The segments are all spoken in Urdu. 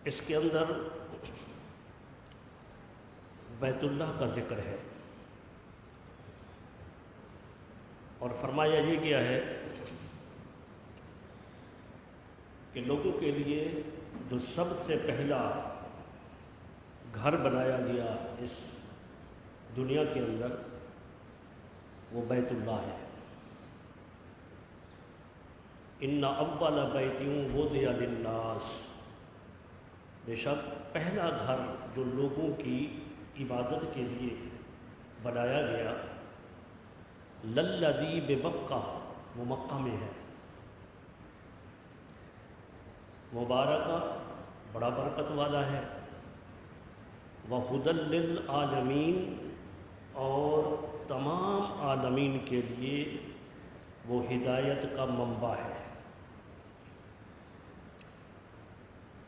اس کے اندر بیت اللہ کا ذکر ہے، اور فرمایا یہ گیا ہے کہ لوگوں کے لیے جو سب سے پہلا گھر بنایا گیا اس دنیا کے اندر وہ بیت اللہ ہے۔ ان اول بیت وضع للناس، بے شک پہلا گھر جو لوگوں کی عبادت کے لیے بنایا گیا للذی ببکہ، وہ مکہ میں ہے، مبارکہ بڑا برکت والا ہے، وہدی للعالمین، اور تمام عالمین کے لیے وہ ہدایت کا منبع ہے۔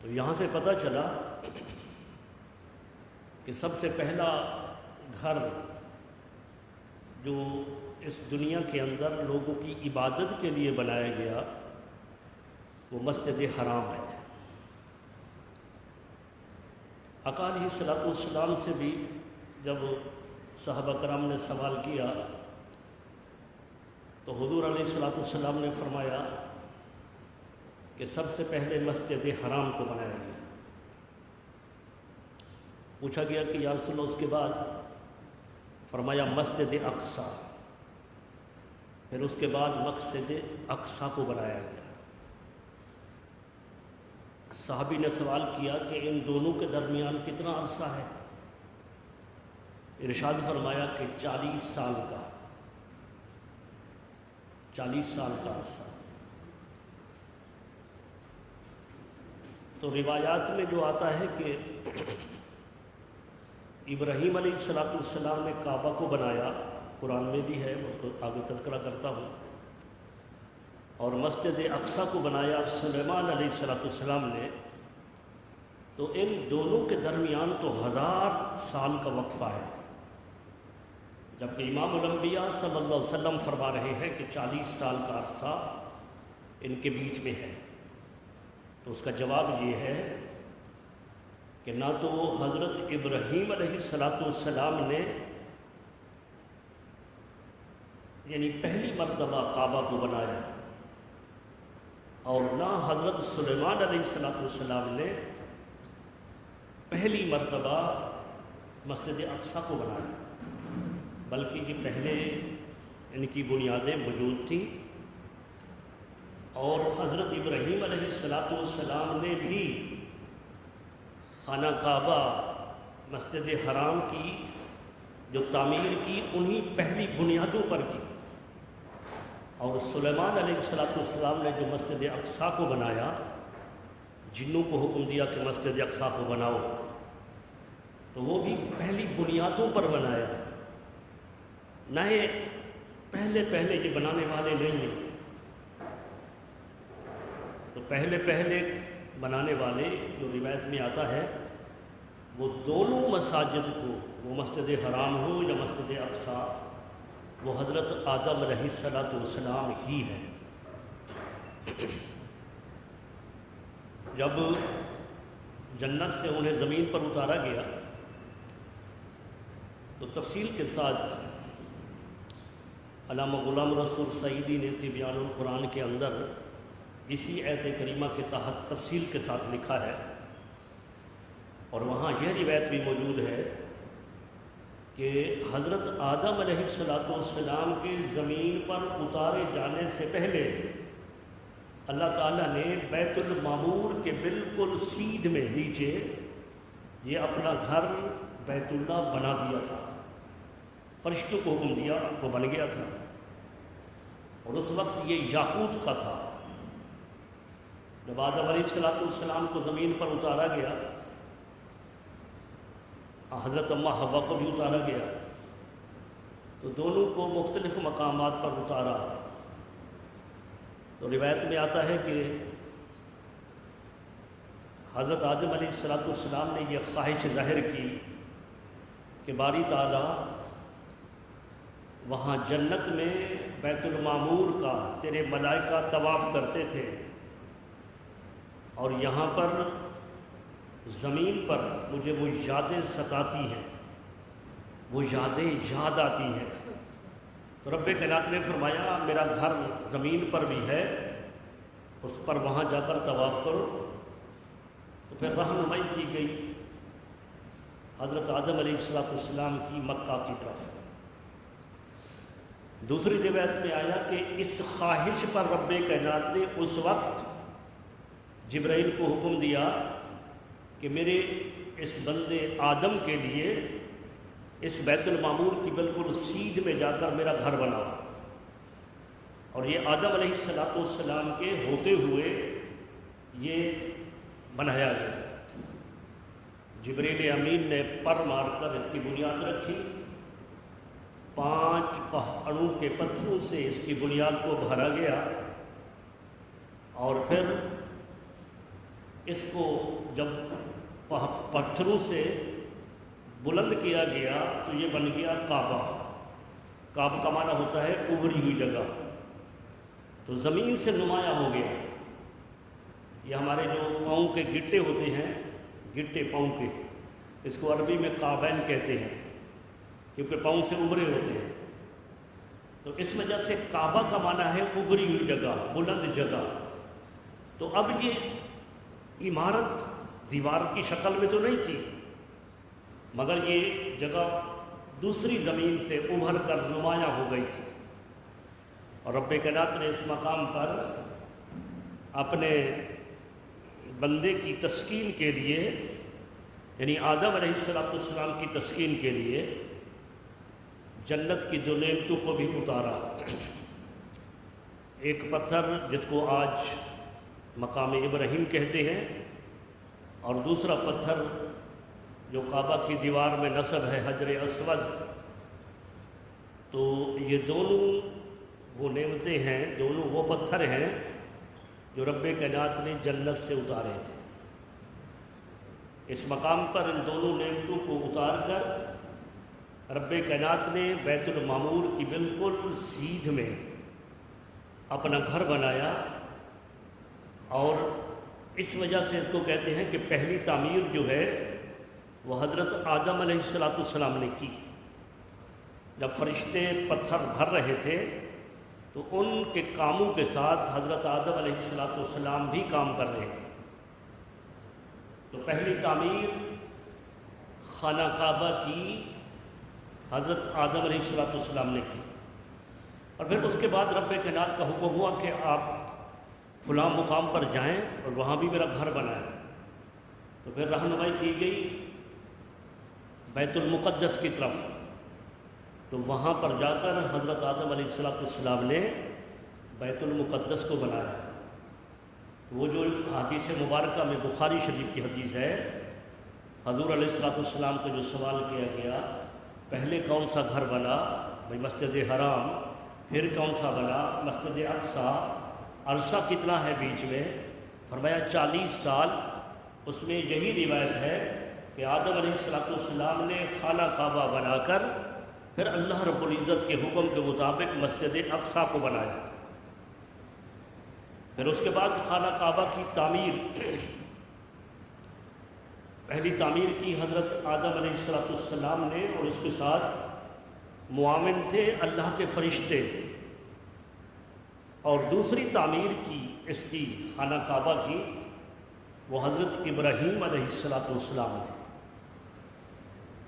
تو یہاں سے پتہ چلا کہ سب سے پہلا گھر جو اس دنیا کے اندر لوگوں کی عبادت کے لیے بنایا گیا وہ مسجد حرام ہے۔ آقا علیہ الصلوۃ والسلام سے بھی جب صحابہ کرام نے سوال کیا تو حضور علیہ الصلوۃ والسلام نے فرمایا کہ سب سے پہلے مسجد حرام کو بنایا گیا۔ پوچھا گیا کہ یا رسول اللہ اس کے بعد؟ فرمایا مسجد اقصیٰ، پھر اس کے بعد مسجد اقصیٰ کو بنایا گیا۔ صحابی نے سوال کیا کہ ان دونوں کے درمیان کتنا عرصہ ہے؟ ارشاد فرمایا کہ 40 سال کا، 40 سال کا عرصہ۔ تو روایات میں جو آتا ہے کہ ابراہیم علیہ السلام نے کعبہ کو بنایا، قرآن میں بھی ہے، اس کو آگے تذکرہ کرتا ہوں، اور مسجد اقصیٰ کو بنایا سلیمان علیہ السلام نے، تو ان دونوں کے درمیان تو 1000 سال کا وقفہ ہے، جبکہ امام الانبیاء صلی اللہ علیہ وسلم فرما رہے ہیں کہ 40 سال کا عرصہ ان کے بیچ میں ہے۔ تو اس کا جواب یہ ہے کہ نہ تو حضرت ابراہیم علیہ السلام نے یعنی پہلی مرتبہ کعبہ کو بنایا، اور نہ حضرت سلیمان علیہ السلام نے پہلی مرتبہ مسجد اقصیٰ کو بنایا، بلکہ یہ پہلے ان کی بنیادیں موجود تھیں، اور حضرت ابراہیم علیہ السلام نے بھی خانہ کعبہ مسجد حرام کی جو تعمیر کی انہی پہلی بنیادوں پر کی، اور سلیمان علیہ السلام نے جو مسجد اقصیٰ کو بنایا، جنوں کو حکم دیا کہ مسجد اقصیٰ کو بناؤ، تو وہ بھی پہلی بنیادوں پر بنایا، نہ پہلے یہ بنانے والے نہیں ہیں۔ تو پہلے بنانے والے جو روایت میں آتا ہے وہ دونوں مساجد کو، وہ مسجد حرام ہو یا مسجد اقصیٰ، وہ حضرت آدم علیہ السلام ہی ہے۔ جب جنت سے انہیں زمین پر اتارا گیا تو تفصیل کے ساتھ علامہ غلام رسول سعیدی نے تبیان القرآن کے اندر اسی آیت کریمہ کے تحت تفصیل کے ساتھ لکھا ہے، اور وہاں یہ روایت بھی موجود ہے کہ حضرت آدم علیہ السلام کے زمین پر اتارے جانے سے پہلے اللہ تعالیٰ نے بیت المعمور کے بالکل سیدھ میں نیچے یہ اپنا گھر بیت اللہ بنا دیا تھا، فرشتوں کو حکم دیا، وہ بن گیا تھا، اور اس وقت یہ یاقوت کا تھا۔ جب آدم علیہ السلام کو زمین پر اتارا گیا، حضرت اماں حوا کو بھی اتارا گیا، تو دونوں کو مختلف مقامات پر اتارا۔ تو روایت میں آتا ہے کہ حضرت آدم علیہ السلام نے یہ خواہش ظاہر کی کہ باری تعالیٰ وہاں جنت میں بیت المعمور کا تیرے ملائکہ طواف کرتے تھے، اور یہاں پر زمین پر مجھے وہ یادیں ستاتی ہیں، وہ یادیں یاد آتی ہیں۔ تو رب کائنات نے فرمایا میرا گھر زمین پر بھی ہے، اس پر وہاں جا کر طواف کرو۔ تو پھر رہنمائی کی گئی حضرت آدم علیہ السلام کی مکہ کی طرف۔ دوسری روایت میں آیا کہ اس خواہش پر رب کائنات نے اس وقت جبرائیل کو حکم دیا کہ میرے اس بندے آدم کے لیے اس بیت المعمور کی بالکل سیدھ میں جا کر میرا گھر بناؤ۔ اور یہ آدم علیہ السلام کے ہوتے ہوئے یہ بنایا گیا۔ جبریل امین نے پر مار کر اس کی بنیاد رکھی، 5 پہاڑوں کے پتھروں سے اس کی بنیاد کو بھرا گیا، اور پھر اس کو جب پتھروں سے بلند کیا گیا تو یہ بن گیا کعبہ۔ کعبہ کا معنی ہوتا ہے ابھری ہوئی جگہ، تو زمین سے نمایاں ہو گیا۔ یہ ہمارے جو پاؤں کے گٹے ہوتے ہیں، گٹے پاؤں کے، اس کو عربی میں کعبین کہتے ہیں کیونکہ پاؤں سے ابھرے ہوتے ہیں۔ تو اس وجہ سے کعبہ کا معنی ہے ابھری ہوئی جگہ، بلند جگہ۔ تو اب یہ عمارت دیوار کی شکل میں تو نہیں تھی، مگر یہ جگہ دوسری زمین سے ابھر کر نمایاں ہو گئی تھی۔ اور رب کائنات نے اس مقام پر اپنے بندے کی تسکین کے لیے، یعنی آدم علیہ السلام کی تسکین کے لیے جنت کی 2 نعمتوں کو بھی اتارا۔ ایک پتھر جس کو آج مقام ابراہیم کہتے ہیں، اور دوسرا پتھر جو کعبہ کی دیوار میں نصب ہے، حجر اسود۔ تو یہ دونوں وہ نعمتیں ہیں، دونوں وہ پتھر ہیں جو رب کائنات نے جنت سے اتارے تھے۔ اس مقام پر ان دونوں نعمتوں کو اتار کر رب کائنات نے بیت المعمور کی بالکل سیدھ میں اپنا گھر بنایا، اور اس وجہ سے اس کو کہتے ہیں کہ پہلی تعمیر جو ہے وہ حضرت آدم علیہ السلام نے کی۔ جب فرشتے پتھر بھر رہے تھے تو ان کے کاموں کے ساتھ حضرت آدم علیہ السلام بھی کام کر رہے تھے۔ تو پہلی تعمیر خانہ کعبہ کی حضرت آدم علیہ السلام نے کی، اور پھر اس کے بعد رب کائنات کا حکم ہوا کہ آپ فلاں مقام پر جائیں اور وہاں بھی میرا گھر بنائیں۔ تو پھر رہنمائی کی گئی بیت المقدس کی طرف، تو وہاں پر جا کر حضرت آدم علیہ السلام نے بیت المقدس کو بنایا۔ وہ جو حدیث مبارکہ میں بخاری شریف کی حدیث ہے، حضور علیہ السلام کو جو سوال کیا گیا پہلے کون سا گھر بنا، بھئی مسجد حرام، پھر کون سا بنا مسجد اقصیٰ، عرصہ کتنا ہے بیچ میں؟ فرمایا 40 سال۔ اس میں یہی روایت ہے کہ آدم علیہ السلام نے خانہ کعبہ بنا کر پھر اللہ رب العزت کے حکم کے مطابق مسجد اقصیٰ کو بنایا۔ پھر اس کے بعد خانہ کعبہ کی تعمیر، پہلی تعمیر کی حضرت آدم علیہ السلام نے، اور اس کے ساتھ معاون تھے اللہ کے فرشتے۔ اور دوسری تعمیر کی اس کی خانہ کعبہ کی وہ حضرت ابراہیم علیہ السلام نے۔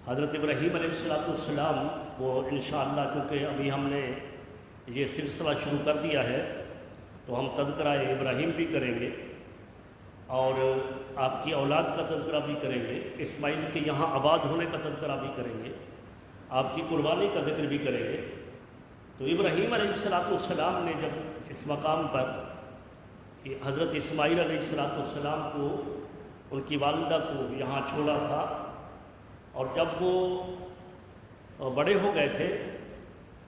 حضرت ابراہیم علیہ السلام وہ انشاءاللہ، چونکہ ابھی ہم نے یہ سلسلہ شروع کر دیا ہے تو ہم تذکرہ ابراہیم بھی کریں گے، اور آپ کی اولاد کا تذکرہ بھی کریں گے، اسماعیل کے یہاں آباد ہونے کا تذکرہ بھی کریں گے، آپ کی قربانی کا ذکر بھی کریں گے۔ تو ابراہیم علیہ السلام نے جب اس مقام پر حضرت اسماعیل علیہ السلام کو، ان کی والدہ کو یہاں چھوڑا تھا، اور جب وہ بڑے ہو گئے تھے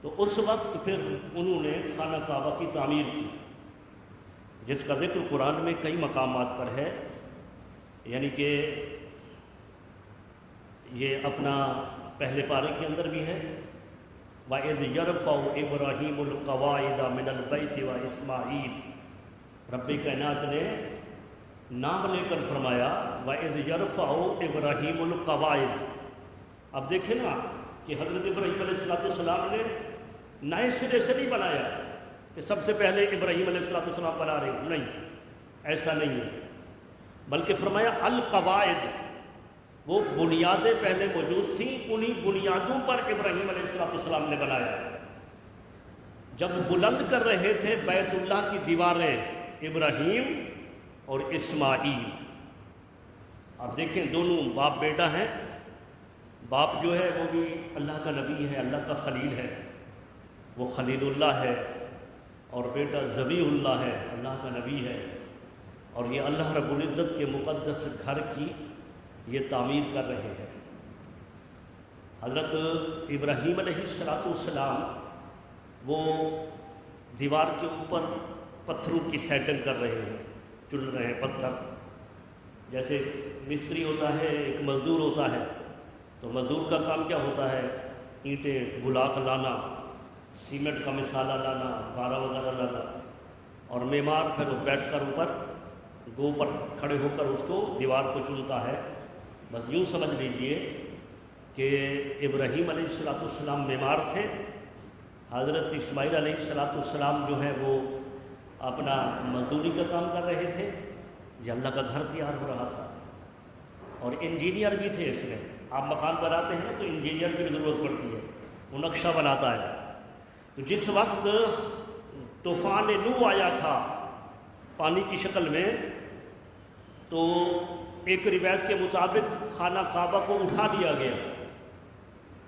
تو اس وقت پھر انہوں نے خانہ کعبہ کی تعمیر کی، جس کا ذکر قرآن میں کئی مقامات پر ہے، یعنی کہ یہ اپنا پہلے پارے کے اندر بھی ہے، وَإِذْ يَرْفَعُ إِبْرَاهِيمُ الْقَوَاعِدَ مِنَ الْبَيْتِ وَإِسْمَاعِيلُ۔ رب کائنات نے نام لے کر فرمایا وَإِذْ يَرْفَعُ إِبْرَاهِيمُ الْقَوَاعِدَ۔ اب دیکھیں نا کہ حضرت ابراہیم علیہ السلام نے نئے سرے سے نہیں بنایا کہ سب سے پہلے ابراہیم علیہ السلام بنا رہے ہیں، نہیں، ایسا نہیں ہے، بلکہ فرمایا القواعد، وہ بنیادیں پہلے موجود تھیں، انہی بنیادوں پر ابراہیم علیہ السلام نے بنایا۔ جب بلند کر رہے تھے بیت اللہ کی دیواریں ابراہیم اور اسماعیل، آپ دیکھیں دونوں باپ بیٹا ہیں، باپ جو ہے وہ بھی اللہ کا نبی ہے، اللہ کا خلیل ہے، وہ خلیل اللہ ہے، اور بیٹا ذبیح اللہ ہے، اللہ کا نبی ہے، اور یہ اللہ رب العزت کے مقدس گھر کی یہ تعمیر کر رہے ہیں۔ حضرت ابراہیم علیہ السلام وہ دیوار کے اوپر پتھروں کی سیٹنگ کر رہے ہیں، چن رہے ہیں پتھر، جیسے مستری ہوتا ہے، ایک مزدور ہوتا ہے، تو مزدور کا کام کیا ہوتا ہے؟ اینٹیں بلاک لانا، سیمنٹ کا مسالہ لانا، گارا وغیرہ لانا، اور معمار پھر بیٹھ کر اوپر گو پر کھڑے ہو کر اس کو دیوار کو چنتا ہے۔ بس یوں سمجھ لیجئے کہ ابراہیم علیہ السلام معمار تھے، حضرت اسماعیل علیہ السلام جو ہے وہ اپنا مزدوری کا کام کر رہے تھے، یہ اللہ کا گھر تیار ہو رہا تھا، اور انجینئر بھی تھے اس میں۔ آپ مکان بناتے ہیں تو انجینئر کی بھی ضرورت پڑتی ہے، وہ نقشہ بناتا ہے۔ تو جس وقت طوفان نوح آیا تھا پانی کی شکل میں، تو ایک روایت کے مطابق خانہ کعبہ کو اٹھا دیا گیا،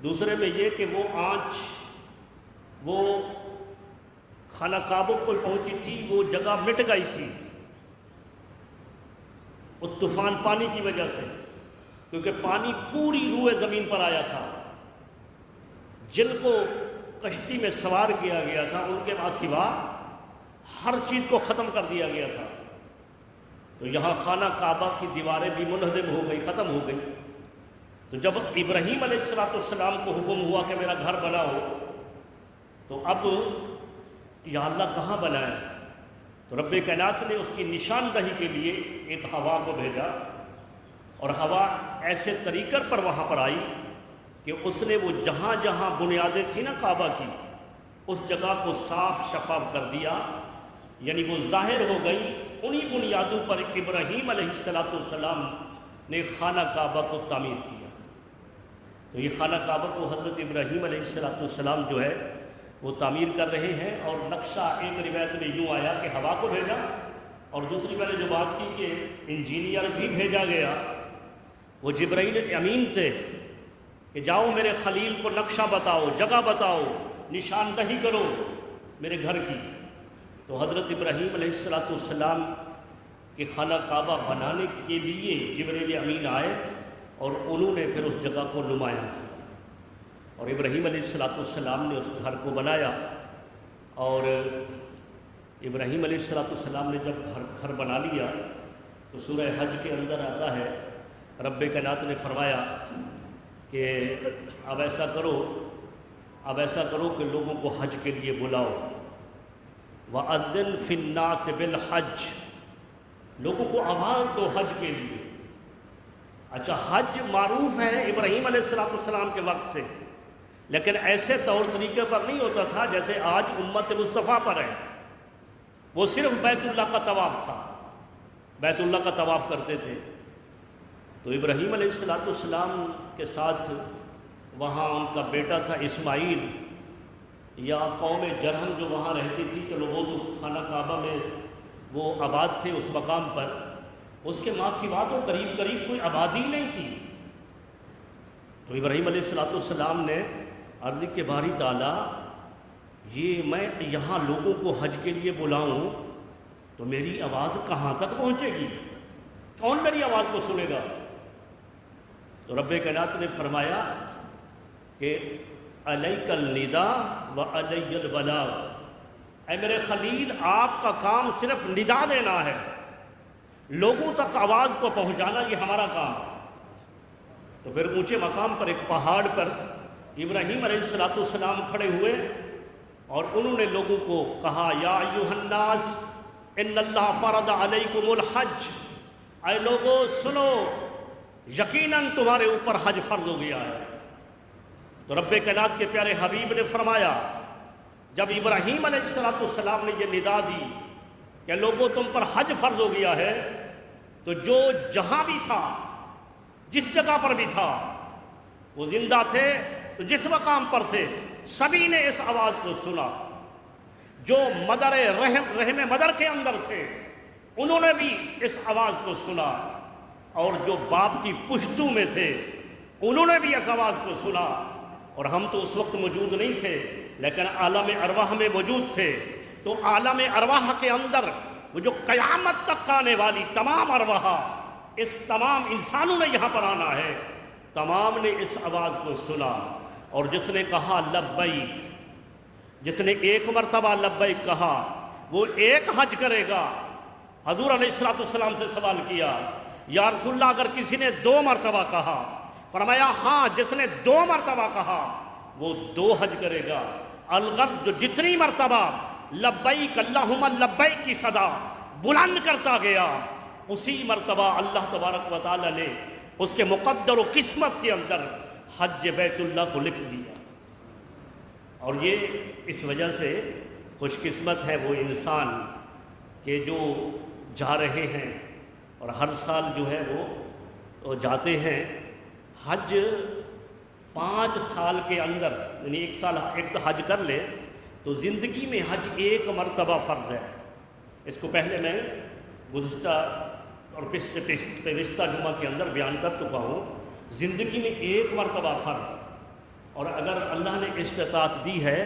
دوسرے میں یہ کہ وہ آنچ وہ خانہ کعبہ کو پہنچی تھی، وہ جگہ مٹ گئی تھی اس طوفان پانی کی وجہ سے، کیونکہ پانی پوری روئے زمین پر آیا تھا۔ جن کو کشتی میں سوار کیا گیا تھا ان کے سوا ہر چیز کو ختم کر دیا گیا تھا، تو یہاں خانہ کعبہ کی دیواریں بھی منہدم ہو گئی، ختم ہو گئی۔ تو جب ابراہیم علیہ السلام کو حکم ہوا کہ میرا گھر بناؤ، تو اب یا اللہ کہاں بنائیں؟ تو رب کائنات نے اس کی نشاندہی کے لیے ایک ہوا کو بھیجا، اور ہوا ایسے طریقے پر وہاں پر آئی کہ اس نے وہ جہاں جہاں بنیادیں تھیں نا کعبہ کی، اس جگہ کو صاف شفاف کر دیا، یعنی وہ ظاہر ہو گئی۔ انہی بنیادوں پر ابراہیم علیہ السلام نے خانہ کعبہ کو تعمیر کیا۔ تو یہ خانہ کعبہ کو حضرت ابراہیم علیہ السلام جو ہے وہ تعمیر کر رہے ہیں، اور نقشہ ایک روایت میں یوں آیا کہ ہوا کو بھیجا، اور دوسری میں نے جو بات کی کہ انجینئر بھی بھیجا گیا، وہ جبرائیل امین تھے کہ جاؤ میرے خلیل کو نقشہ بتاؤ، جگہ بتاؤ، نشاندہی کرو میرے گھر کی۔ تو حضرت ابراہیم علیہ السلام کے خانہ کعبہ بنانے کے لیے جبرائیل امین آئے، اور انہوں نے پھر اس جگہ کو نمایاں کیا، اور ابراہیم علیہ السلام نے اس گھر کو بنایا۔ اور ابراہیم علیہ السلام نے جب گھر بنا لیا تو سورہ حج کے اندر آتا ہے، رب کائنات نے فرمایا کہ اب ایسا کرو کہ لوگوں کو حج کے لیے بلاؤ، وَأَذِّنْ فِي النَّاسِ بِالْحَجِّ، لوگوں کو آواز دو حج کے لیے۔ اچھا، حج معروف ہے ابراہیم علیہ السلام کے وقت سے، لیکن ایسے طور طریقے پر نہیں ہوتا تھا جیسے آج امت مصطفیٰ پر ہے۔ وہ صرف بیت اللہ کا طواف تھا، بیت اللہ کا طواف کرتے تھے۔ تو ابراہیم علیہ السلام کے ساتھ وہاں ان کا بیٹا تھا اسماعیل، یا قوم جرہم جو وہاں رہتی تھی، چلو وہ تو خانہ کعبہ میں وہ آباد تھے اس مقام پر، اس کے ماں سوا تو قریب کوئی آبادی نہیں تھی۔ تو ابراہیم علیہ السلام نے عرض کہ باری تعالیٰ، یہ میں یہاں لوگوں کو حج کے لیے بلاؤں تو میری آواز کہاں تک پہنچے گی؟ کون میری آواز کو سنے گا؟ تو رب کائنات نے فرمایا کہ علیک النداء و علی البلاغ، اے میرے خلیل، آپ کا کام صرف ندا دینا ہے، لوگوں تک آواز کو پہنچانا یہ ہمارا کام۔ تو پھر اونچے مقام پر ایک پہاڑ پر ابراہیم علیہ السلام کھڑے ہوئے، اور انہوں نے لوگوں کو کہا، یا ایھا الناس ان اللہ فرض علیکم الحج اے لوگو سنو، یقیناً تمہارے اوپر حج فرض ہو گیا ہے۔ تو رب کائنات کے پیارے حبیب نے فرمایا، جب ابراہیم علیہ السلام نے یہ ندا دی کہ لوگوں تم پر حج فرض ہو گیا ہے، تو جو جہاں بھی تھا، جس جگہ پر بھی تھا، وہ زندہ تھے تو جس مقام پر تھے، سبھی نے اس آواز کو سنا۔ جو مدر رحم مدر کے اندر تھے انہوں نے بھی اس آواز کو سنا، اور جو باپ کی پشتوں میں تھے انہوں نے بھی اس آواز کو سنا۔ اور ہم تو اس وقت موجود نہیں تھے، لیکن عالم ارواح میں موجود تھے۔ تو عالم ارواح کے اندر وہ جو قیامت تک آنے والی تمام ارواح، اس تمام انسانوں نے یہاں پر آنا ہے، تمام نے اس آواز کو سنا۔ اور جس نے کہا لبیک، جس نے ایک مرتبہ لبیک کہا، وہ ایک حج کرے گا۔ حضور علیہ السلام سے سوال کیا، یا رسول اللہ اگر کسی نے 2 مرتبہ کہا؟ فرمایا ہاں، جس نے 2 مرتبہ کہا وہ 2 حج کرے گا۔ الغرض جو جتنی مرتبہ لبیک اللہم لبیک کی صدا بلند کرتا گیا، اسی مرتبہ اللہ تبارک و تعالی نے اس کے مقدر و قسمت کے اندر حج بیت اللہ کو لکھ دیا۔ اور یہ اس وجہ سے خوش قسمت ہے وہ انسان کہ جو جا رہے ہیں اور ہر سال جو ہے وہ جاتے ہیں۔ حج 5 سال کے اندر، یعنی 1 سال ایک تو حج کر لے تو زندگی میں حج 1 مرتبہ فرض ہے۔ اس کو پہلے میں گزشتہ اور پچھلے جمعہ کے اندر بیان کر چکا ہوں۔ زندگی میں 1 مرتبہ فرض، اور اگر اللہ نے استطاعت دی ہے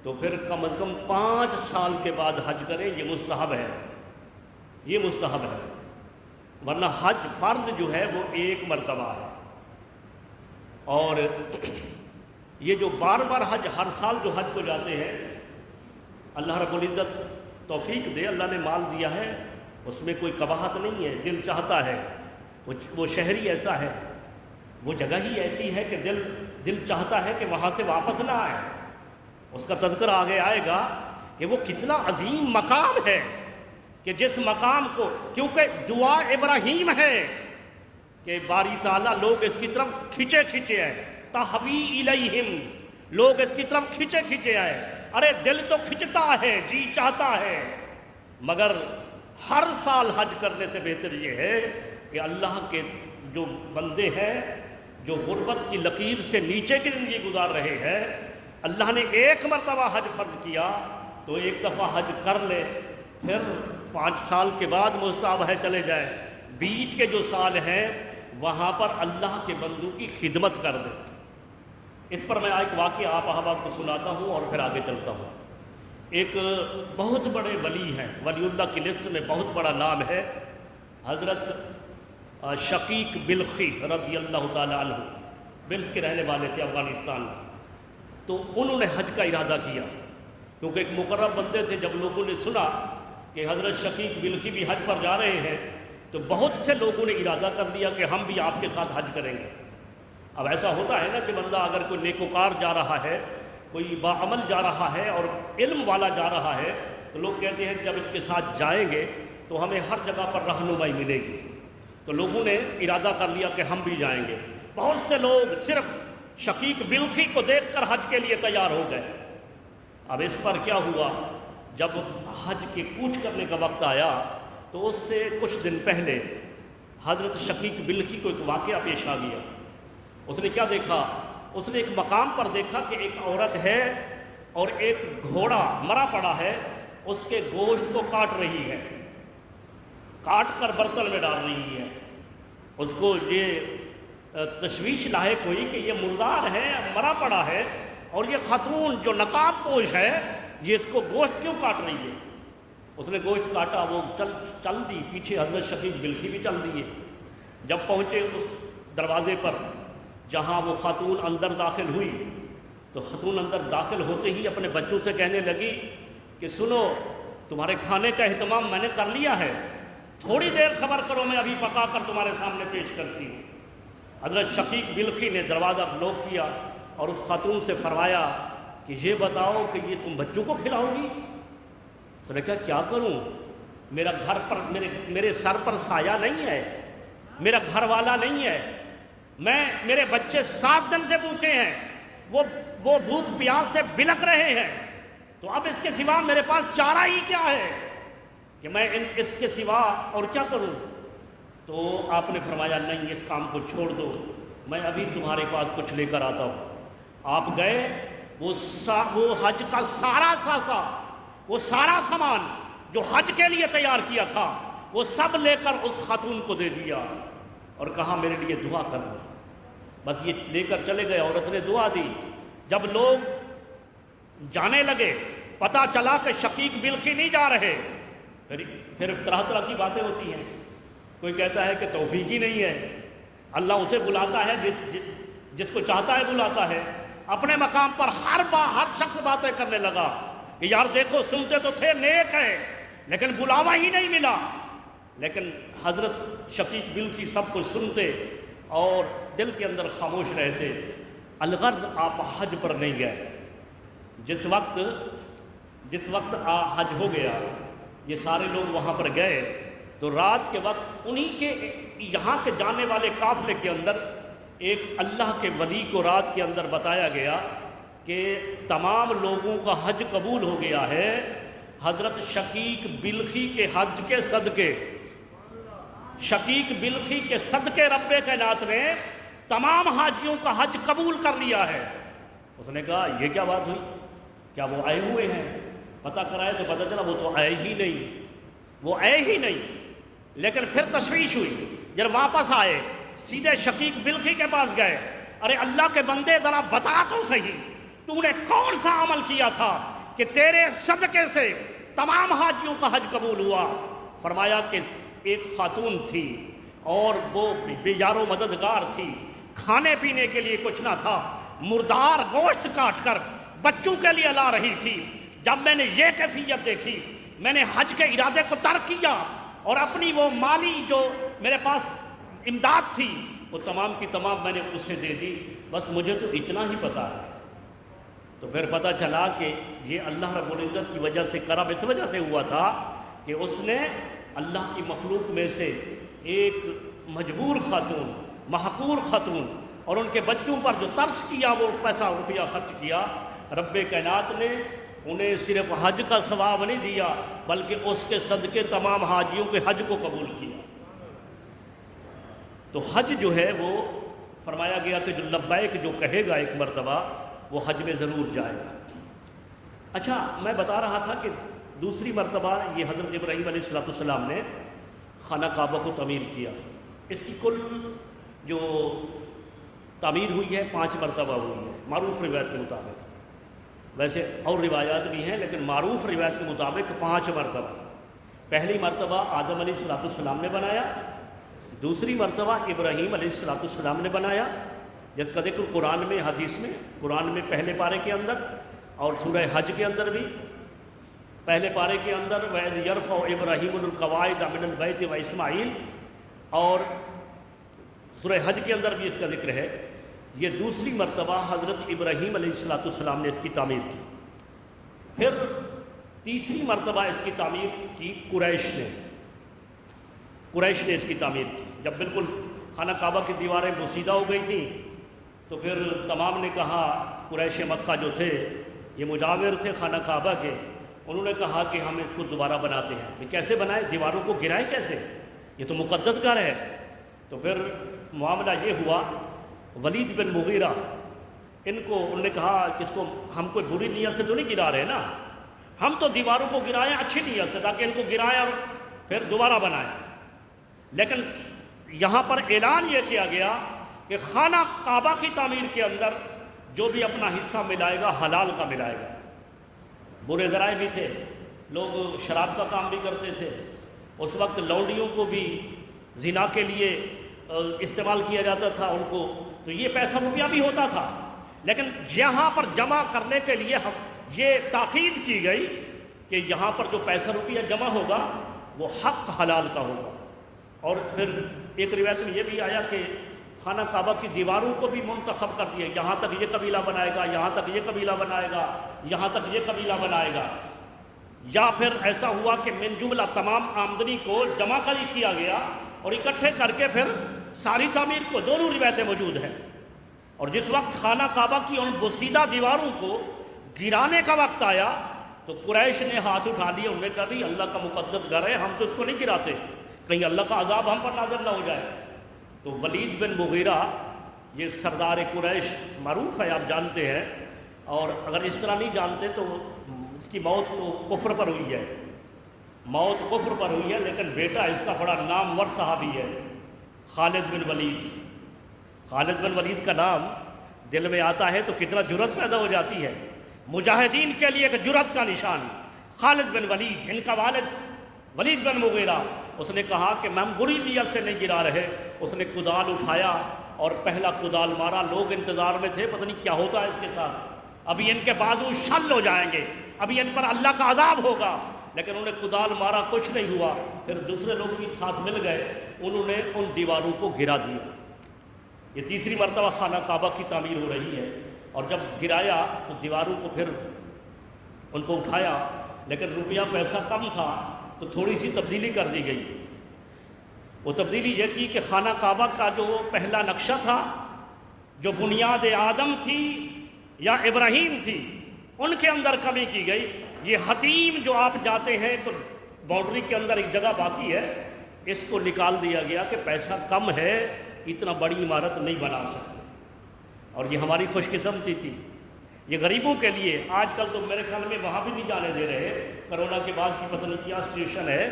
تو پھر کم از کم 5 سال کے بعد حج کریں، یہ مستحب ہے، یہ مستحب ہے، ورنہ حج فرض جو ہے وہ 1 مرتبہ ہے۔ اور یہ جو بار بار حج، ہر سال جو حج کو جاتے ہیں، اللہ رب العزت توفیق دے، اللہ نے مال دیا ہے، اس میں کوئی قباحت نہیں ہے، دل چاہتا ہے، وہ شہری ایسا ہے، وہ جگہ ہی ایسی ہے کہ دل چاہتا ہے کہ وہاں سے واپس نہ آئے۔ اس کا تذکرہ آگے آئے گا کہ وہ کتنا عظیم مقام ہے، کہ جس مقام کو، کیونکہ دعا ابراہیم ہے کہ باری تعالیٰ لوگ اس کی طرف کھچے آئے، تحوی الیہم، لوگ اس کی طرف کھچے آئے۔ ارے دل تو کھچتا ہے، جی چاہتا ہے، مگر ہر سال حج کرنے سے بہتر یہ ہے کہ اللہ کے جو بندے ہیں جو غربت کی لکیر سے نیچے کی زندگی گزار رہے ہیں، اللہ نے 1 مرتبہ حج فرض کیا تو 1 دفعہ حج کر لے، پھر 5 سال کے بعد مستحب ہے چلے جائے، بیچ کے جو سال ہیں وہاں پر اللہ کے بندوں کی خدمت کر دے۔ اس پر میں ایک واقعہ آپ احباب کو سناتا ہوں اور پھر آگے چلتا ہوں۔ ایک بہت بڑے ولی ہیں، ولی اللہ کی لسٹ میں بہت بڑا نام ہے، حضرت شقیق بلخی رضی اللہ تعالی عنہ، بلخ کے رہنے والے تھے افغانستان میں۔ تو انہوں نے حج کا ارادہ کیا، کیونکہ ایک مقرب بندے تھے۔ جب لوگوں نے سنا کہ حضرت شقیق بلخی بھی حج پر جا رہے ہیں تو بہت سے لوگوں نے ارادہ کر لیا کہ ہم بھی آپ کے ساتھ حج کریں گے۔ اب ایسا ہوتا ہے نا کہ بندہ اگر کوئی نیکوکار جا رہا ہے، کوئی باعمل جا رہا ہے اور علم والا جا رہا ہے، تو لوگ کہتے ہیں کہ جب اس کے ساتھ جائیں گے تو ہمیں ہر جگہ پر رہنمائی ملے گی۔ تو لوگوں نے ارادہ کر لیا کہ ہم بھی جائیں گے۔ بہت سے لوگ صرف شقیق بلخی کو دیکھ کر حج کے لیے تیار ہو گئے۔ اب اس پر کیا ہوا، جب حج کے کوچ کرنے کا وقت آیا تو اس سے کچھ دن پہلے حضرت شقیق بلخی کو ایک واقعہ پیش آ گیا۔ اس نے کیا دیکھا، اس نے ایک مقام پر دیکھا کہ ایک عورت ہے اور ایک گھوڑا مرا پڑا ہے، اس کے گوشت کو کاٹ رہی ہے، کاٹ کر برتن میں ڈال رہی ہے۔ اس کو یہ تشویش لاحق ہوئی کہ یہ مردار ہے، مرا پڑا ہے، اور یہ خاتون جو نقاب پوش ہے یہ اس کو گوشت کیوں کاٹ رہی ہے۔ اس نے گوشت کاٹا، وہ چل دی پیچھے، حضرت شقیق بلخی بھی چل دیے۔ جب پہنچے اس دروازے پر جہاں وہ خاتون اندر داخل ہوئی، تو خاتون اندر داخل ہوتے ہی اپنے بچوں سے کہنے لگی کہ سنو، تمہارے کھانے کا اہتمام میں نے کر لیا ہے، تھوڑی دیر صبر کرو، میں ابھی پکا کر تمہارے سامنے پیش کرتی ہوں۔ حضرت شقیق بلخی نے دروازہ لاک کیا اور اس خاتون سے فرمایا کہ یہ بتاؤ کہ یہ تم بچوں کو کھلاؤ گی؟ اس نے کہا کیا کروں؟ میرا گھر پر میرے سر پر سایہ نہیں ہے، میرا گھر والا نہیں ہے، میرے بچے 7 دن سے بھوکے ہیں، وہ بھوک پیاس سے بلک رہے ہیں، تو اب اس کے سوا میرے پاس چارہ ہی کیا ہے کہ میں اس کے سوا اور کیا کروں؟ تو آپ نے فرمایا نہیں، اس کام کو چھوڑ دو، میں ابھی تمہارے پاس کچھ لے کر آتا ہوں۔ آپ گئے، وہ حج کا وہ سارا سامان جو حج کے لیے تیار کیا تھا وہ سب لے کر اس خاتون کو دے دیا اور کہا میرے لیے دعا کرنا۔ بس یہ لے کر چلے گئے، عورت نے دعا دی۔ جب لوگ جانے لگے، پتہ چلا کہ شقیق بلخی نہیں جا رہے، پھر طرح طرح کی باتیں ہوتی ہیں۔ کوئی کہتا ہے کہ توفیق ہی نہیں ہے، اللہ اسے بلاتا ہے جس کو چاہتا ہے بلاتا ہے۔ اپنے مقام پر ہر شخص باتیں کرنے لگا کہ یار دیکھو، سنتے تو تھے نیک ہے لیکن بلاوا ہی نہیں ملا۔ لیکن حضرت شقیق بلخی سب کچھ سنتے اور دل کے اندر خاموش رہتے۔ الغرض آپ حج پر نہیں گئے۔ جس وقت حج ہو گیا، یہ سارے لوگ وہاں پر گئے، تو رات کے وقت انہی کے یہاں کے جانے والے قافلے کے اندر ایک اللہ کے ولی کو رات کے اندر بتایا گیا کہ تمام لوگوں کا حج قبول ہو گیا ہے، حضرت شقیق بلخی کے حج کے صدقے، شقیق بلخی کے صدقے رب کائنات نے تمام حاجیوں کا حج قبول کر لیا ہے۔ اس نے کہا یہ کیا بات ہوئی، کیا وہ آئے ہوئے ہیں؟ پتہ کرائے تو پتہ چلا وہ تو آئے ہی نہیں۔ لیکن پھر تشویش ہوئی، جب واپس آئے سیدھے شقیق بلخی کے پاس گئے، ارے اللہ کے بندے ذرا بتا تو صحیح، تو نے کون سا عمل کیا تھا کہ تیرے صدقے سے تمام حاجیوں کا حج قبول ہوا؟ فرمایا کہ ایک خاتون تھی اور وہ بے یار و مددگار تھی، کھانے پینے کے لیے کچھ نہ تھا، مردار گوشت کاٹ کر بچوں کے لیے لا رہی تھی۔ جب میں نے یہ کیفیت دیکھی، میں نے حج کے ارادے کو ترک کیا اور اپنی وہ مالی جو میرے پاس امداد تھی وہ تمام کی تمام میں نے اسے دے دی۔ بس مجھے تو اتنا ہی پتا ہے۔ تو پھر پتہ چلا کہ یہ اللہ رب العزت کی وجہ سے کرم اس وجہ سے ہوا تھا کہ اس نے اللہ کی مخلوق میں سے ایک مجبور خاتون، محقور خاتون اور ان کے بچوں پر جو ترس کیا، وہ پیسہ روپیہ خرچ کیا، رب کائنات نے انہیں صرف حج کا ثواب نہیں دیا بلکہ اس کے صدقے تمام حاجیوں کے حج کو قبول کیا۔ تو حج جو ہے وہ فرمایا گیا کہ جو لبیک جو کہے گا ایک مرتبہ وہ حج میں ضرور جائے گا۔ اچھا، میں بتا رہا تھا کہ دوسری مرتبہ یہ حضرت ابراہیم علیہ السلام نے خانہ کعبہ کو تعمیر کیا۔ اس کی کل جو تعمیر ہوئی ہے 5 مرتبہ ہوئی ہے معروف روایت کے مطابق، ویسے اور روایات بھی ہیں لیکن معروف روایت کے مطابق 5 مرتبہ۔ پہلی مرتبہ آدم علیہ السلام نے بنایا، دوسری مرتبہ ابراہیم علیہ السلام نے بنایا، جس کا ذکر قرآن میں، حدیث میں، قرآن میں پہلے پارے کے اندر اور سورہ حج کے اندر بھی پہلے پارے کے اندر وَإِذْ يَرْفَعُ إِبْرَاهِيمُ الْقَوَاعِدَ مِنَ الْبَيْتِ وَإِسْمَاعِيلُ، اور سورہ حج کے اندر بھی اس کا ذکر ہے۔ یہ دوسری مرتبہ حضرت ابراہیم علیہ السلام نے اس کی تعمیر کی۔ پھر تیسری مرتبہ اس کی تعمیر کی قریش نے اس کی تعمیر کی۔ جب بالکل خانہ کعبہ کی دیواریں بوسیدہ ہو گئی تھیں تو پھر تمام نے کہا، قریش مکہ جو تھے یہ مجاور تھے خانہ کعبہ کے، انہوں نے کہا کہ ہم اس کو دوبارہ بناتے ہیں۔ کہ کیسے بنائیں، دیواروں کو گرائیں کیسے، یہ تو مقدس گھر ہے۔ تو پھر معاملہ یہ ہوا، ولید بن مغیرہ انہوں نے کہا کہ اس کو ہم کوئی بری نیت سے تو نہیں گرا رہے نا، ہم تو دیواروں کو گرائیں اچھی نیت سے تاکہ ان کو گرائیں اور پھر دوبارہ بنائیں۔ لیکن یہاں پر اعلان یہ کیا گیا کہ خانہ کعبہ کی تعمیر کے اندر جو بھی اپنا حصہ ملائے گا حلال کا ملائے گا۔ برے ذرائع بھی تھے، لوگ شراب کا کام بھی کرتے تھے، اس وقت لونڈیوں کو بھی زنا کے لیے استعمال کیا جاتا تھا ان کو، تو یہ پیسہ روپیہ بھی ہوتا تھا۔ لیکن یہاں پر جمع کرنے کے لیے یہ تاکید کی گئی کہ یہاں پر جو پیسہ روپیہ جمع ہوگا وہ حق حلال کا ہوگا۔ اور پھر ایک روایت میں یہ بھی آیا کہ خانہ کعبہ کی دیواروں کو بھی منتخب کر دیا، یہاں تک یہ قبیلہ بنائے گا، یہاں تک یہ قبیلہ بنائے گا، یہاں تک یہ قبیلہ بنائے گا۔ یا پھر ایسا ہوا کہ من جملہ تمام آمدنی کو جمع کیا گیا اور اکٹھے کر کے پھر ساری تعمیر کو، دونوں روایتیں موجود ہیں۔ اور جس وقت خانہ کعبہ کی ان بوسیدہ دیواروں کو گرانے کا وقت آیا تو قریش نے ہاتھ اٹھا لیے، انہوں نے کہا بھی اللہ کا مقدس گھر ہے، ہم تو اس کو نہیں گراتے، کہیں اللہ کا عذاب ہم پر نازل نہ ہو جائے۔ تو ولید بن مغیرہ یہ سردار قریش معروف ہے، آپ جانتے ہیں، اور اگر اس طرح نہیں جانتے تو اس کی موت تو کفر پر ہوئی ہے، موت کفر پر ہوئی ہے، لیکن بیٹا اس کا بڑا نامور صحابی ہے، خالد بن ولید۔ خالد بن ولید کا نام دل میں آتا ہے تو کتنا جرأت پیدا ہو جاتی ہے، مجاہدین کے لیے ایک جرأت کا نشان خالد بن ولید۔ ان کا والد ولید بن مغیرہ، اس نے کہا کہ ہم بری نیت سے نہیں گرا رہے، اس نے کدال اٹھایا اور پہلا کدال مارا۔ لوگ انتظار میں تھے پتہ نہیں کیا ہوتا ہے اس کے ساتھ، ابھی ان کے بازو شل ہو جائیں گے، ابھی ان پر اللہ کا عذاب ہوگا، لیکن انہوں نے کدال مارا، کچھ نہیں ہوا۔ پھر دوسرے لوگ بھی ساتھ مل گئے، انہوں نے ان دیواروں کو گرا دیا۔ یہ تیسری مرتبہ خانہ کعبہ کی تعمیر ہو رہی ہے، اور جب گرایا تو دیواروں کو پھر ان کو اٹھایا، لیکن روپیہ پیسہ کم تھا تو تھوڑی سی تبدیلی کر دی گئی۔ وہ تبدیلی یہ تھی کہ خانہ کعبہ کا جو پہلا نقشہ تھا، جو بنیاد آدم تھی یا ابراہیم تھی، ان کے اندر کمی کی گئی۔ یہ حتیم جو آپ جاتے ہیں تو باؤنڈری کے اندر ایک جگہ باقی ہے، اس کو نکال دیا گیا کہ پیسہ کم ہے، اتنا بڑی عمارت نہیں بنا سکتے، اور یہ ہماری خوش قسمتی تھی۔ یہ غریبوں کے لیے، آج کل تو میرے خیال میں وہاں بھی نہیں جانے دے رہے، کرونا کے بعد کی پتہ نہیں کیا سچویشن ہے،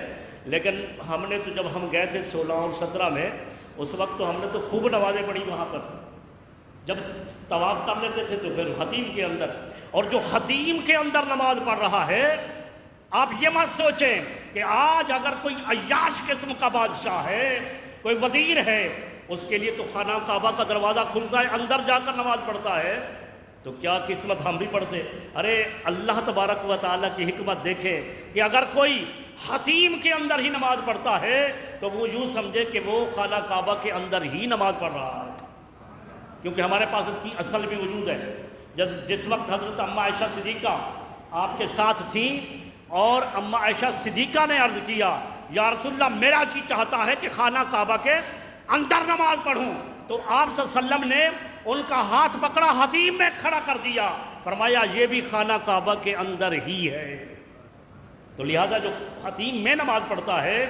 لیکن ہم نے تو جب ہم گئے تھے 16 اور 17 میں، اس وقت تو ہم نے تو خوب نمازیں پڑھی وہاں پر، جب طواف کر لیتے تھے تو پھر حتیم کے اندر۔ اور جو حتیم کے اندر نماز پڑھ رہا ہے، آپ یہ مت سوچیں کہ آج اگر کوئی عیاش قسم کا بادشاہ ہے، کوئی وزیر ہے، اس کے لیے تو خانہ کعبہ کا دروازہ کھلتا ہے، اندر جا کر نماز پڑھتا ہے، تو کیا قسمت ہم بھی پڑھتے۔ ارے اللہ تبارک و تعالیٰ کی حکمت دیکھیں کہ اگر کوئی حتیم کے اندر ہی نماز پڑھتا ہے تو وہ یوں سمجھے کہ وہ خانہ کعبہ کے اندر ہی نماز پڑھ رہا ہے، کیونکہ ہمارے پاس اس کی اصل بھی وجود ہے۔ جس وقت حضرت اماں عائشہ صدیقہ آپ کے ساتھ تھیں اور اماں عائشہ صدیقہ نے عرض کیا یا رسول اللہ میرا جی چاہتا ہے کہ خانہ کعبہ کے اندر نماز پڑھوں، تو آپ صلی اللہ علیہ وسلم نے ان کا ہاتھ پکڑا، حتیم میں کھڑا کر دیا، فرمایا یہ بھی خانہ کعبہ کے اندر ہی ہے۔ تو لہذا جو حتیم میں نماز پڑھتا ہے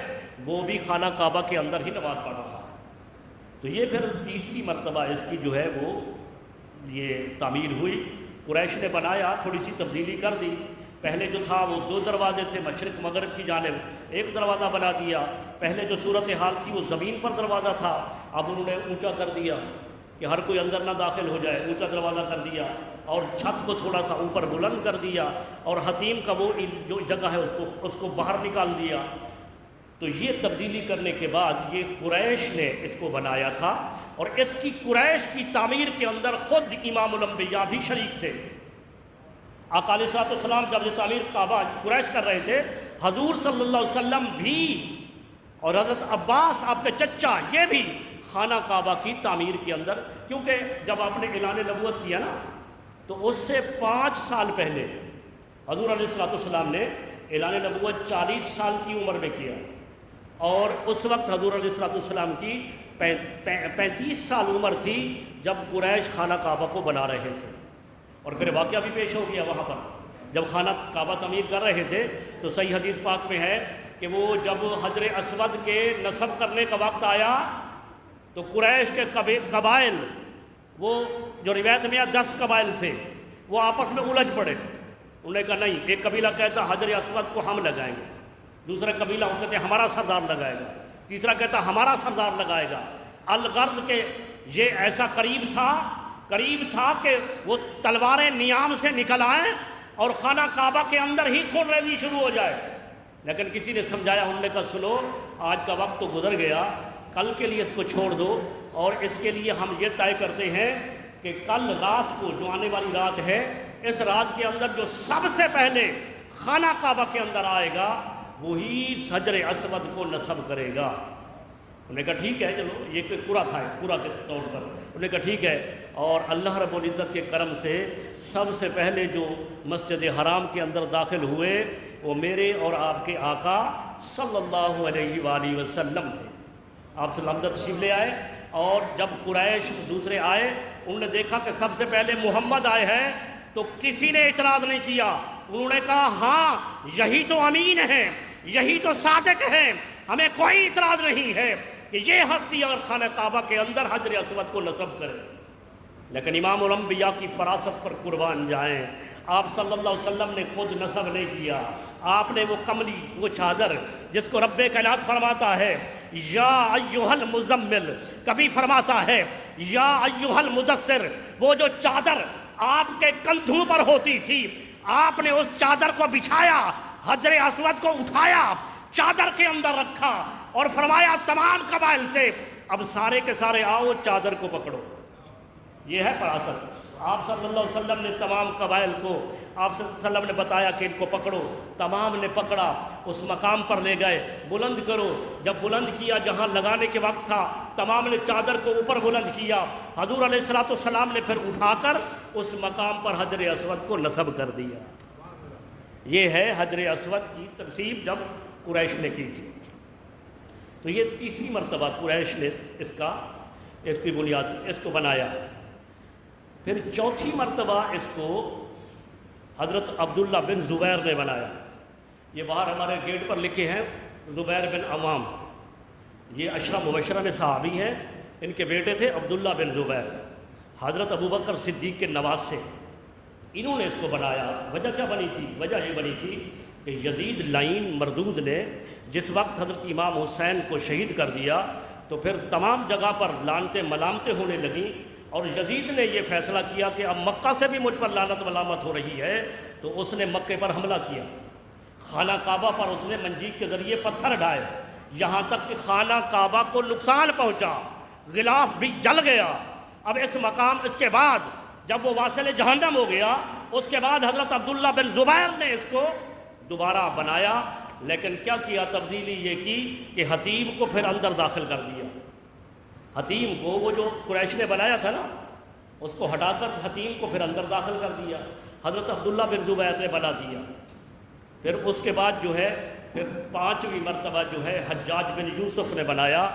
وہ بھی خانہ کعبہ کے اندر ہی نماز پڑھ رہا ہے۔ تو یہ پھر تیسری مرتبہ اس کی جو ہے وہ یہ تعمیر ہوئی، قریش نے بنایا، تھوڑی سی تبدیلی کر دی۔ پہلے جو تھا وہ 2 دروازے تھے مشرق مغرب کی جانب، ایک دروازہ بنا دیا۔ پہلے جو صورتحال تھی وہ زمین پر دروازہ تھا، اب انہوں نے اونچا کر دیا کہ ہر کوئی اندر نہ داخل ہو جائے، اونچا دروازہ کر دیا، اور چھت کو تھوڑا سا اوپر بلند کر دیا، اور حتیم کا وہ جو جگہ ہے اس کو باہر نکال دیا۔ تو یہ تبدیلی کرنے کے بعد یہ قریش نے اس کو بنایا تھا، اور اس کی قریش کی تعمیر کے اندر خود امام الانبیاء بھی شریک تھے۔ آقا علیہ السلام جب یہ تعمیر کعبہ قریش کر رہے تھے، حضور صلی اللہ علیہ وسلم بھی اور حضرت عباس آپ کے چچا یہ بھی خانہ کعبہ کی تعمیر کے اندر، کیونکہ جب آپ نے اعلان نبوت کیا نا تو اس سے 5 سال پہلے حضور علیہ السلام نے اعلان نبوت 40 سال کی عمر میں کیا، اور اس وقت حضور علیہ السلام کی 35 سال عمر تھی جب قریش خانہ کعبہ کو بنا رہے تھے۔ اور پھر واقعہ بھی پیش ہو گیا وہاں پر، جب خانہ کعبہ تعمیر کر رہے تھے تو صحیح حدیث پاک میں ہے کہ وہ جب حجر اسود کے نصب کرنے کا وقت آیا تو قریش کے قبائل، وہ جو روایت میں 10 قبائل تھے، وہ آپس میں الجھ پڑے۔ انہوں نے کہا نہیں، ایک قبیلہ کہتا حجر اسود کو ہم لگائیں گے، دوسرا قبیلہ وہ کہتے ہمارا سردار لگائے گا، تیسرا کہتا ہمارا سردار لگائے گا۔ الغرض کہ یہ ایسا قریب تھا کہ وہ تلواریں نیام سے نکل آئیں اور خانہ کعبہ کے اندر ہی خون ریزی شروع ہو جائے۔ لیکن کسی نے سمجھایا، انہوں نے کہا سنو، آج کا وقت تو گزر گیا، کل کے لیے اس کو چھوڑ دو، اور اس کے لیے ہم یہ طے کرتے ہیں کہ کل رات کو جو آنے والی رات ہے، اس رات کے اندر جو سب سے پہلے خانہ کعبہ کے اندر آئے گا وہی حجر اسود کو نصب کرے گا۔ انہوں نے کہا ٹھیک ہے، چلو یہ کوئی پورا کے طور پر انہوں نے کہا ٹھیک ہے۔ اور اللہ رب العزت کے کرم سے سب سے پہلے جو مسجد حرام کے اندر داخل ہوئے وہ میرے اور آپ کے آقا صلی اللہ علیہ وآلہ وسلم تھے۔ آپ صلی اللہ علیہ وسلم تشریف لے آئے، اور جب قریش دوسرے آئے انہوں نے دیکھا کہ سب سے پہلے محمد آئے ہیں تو کسی نے اعتراض نہیں کیا۔ انہوں نے کہا ہاں یہی تو امین ہے، یہی تو صادق ہے، ہمیں کوئی اعتراض نہیں ہے کہ یہ ہستی اگر خانہ کعبہ کے اندر حجر اسود کو نصب کرے۔ لیکن امام الانبیاء کی فراست پر قربان جائیں، آپ صلی اللہ علیہ وسلم نے خود نصب نہیں کیا۔ آپ نے وہ کملی، وہ چادر جس کو رب کائنات فرماتا ہے یا ایھا المزمل، کبھی فرماتا ہے یا ایھا المدثر، وہ جو چادر آپ کے کندھوں پر ہوتی تھی، آپ نے اس چادر کو بچھایا، حجر اسود کو اٹھایا، چادر کے اندر رکھا اور فرمایا تمام قبائل سے اب سارے کے سارے آؤ چادر کو پکڑو۔ یہ ہے فراست۔ آپ صلی اللہ علیہ وسلم نے تمام قبائل کو، آپ صلی اللہ علیہ وسلم نے بتایا کہ ان کو پکڑو، تمام نے پکڑا، اس مقام پر لے گئے، بلند کرو۔ جب بلند کیا جہاں لگانے کے وقت تھا، تمام نے چادر کو اوپر بلند کیا، حضور علیہ السلام نے پھر اٹھا کر اس مقام پر حجر اسود کو نصب کر دیا۔ یہ ہے حجر اسود کی ترتیب جب قریش نے کی تھی۔ تو یہ تیسری مرتبہ قریش نے اس کی بنیاد اس کو بنایا۔ پھر چوتھی مرتبہ اس کو حضرت عبداللہ بن زبیر نے بنایا۔ یہ باہر ہمارے گیٹ پر لکھے ہیں زبیر بن عوام، یہ عشرہ مبشرہ میں صحابی ہیں، ان کے بیٹے تھے عبداللہ بن زبیر، حضرت ابوبکر صدیق کے نواسے۔ انہوں نے اس کو بنایا۔ وجہ کیا بنی تھی؟ وجہ یہ بنی تھی کہ یزید لعین مردود نے جس وقت حضرت امام حسین کو شہید کر دیا تو پھر تمام جگہ پر لعنتیں ملامتیں ہونے لگیں، اور یزید نے یہ فیصلہ کیا کہ اب مکہ سے بھی مجھ پر لعنت ملامت ہو رہی ہے، تو اس نے مکے پر حملہ کیا، خانہ کعبہ پر اس نے منجیق کے ذریعے پتھر ڈھائے، یہاں تک کہ خانہ کعبہ کو نقصان پہنچا، غلاف بھی جل گیا۔ اب اس کے بعد جب وہ واصل جہنم ہو گیا، اس کے بعد حضرت عبداللہ بن زبیر نے اس کو دوبارہ بنایا، لیکن کیا کیا؟ تبدیلی یہ کی کہ حتیم کو پھر اندر داخل کر دیا۔ حتیم کو، وہ جو قریش نے بنایا تھا نا، اس کو ہٹا کر حتیم کو پھر اندر داخل کر دیا، حضرت عبداللہ بن زبیر نے بنا دیا۔ پھر اس کے بعد جو ہے پھر پانچویں مرتبہ جو ہے حجاج بن یوسف نے بنایا۔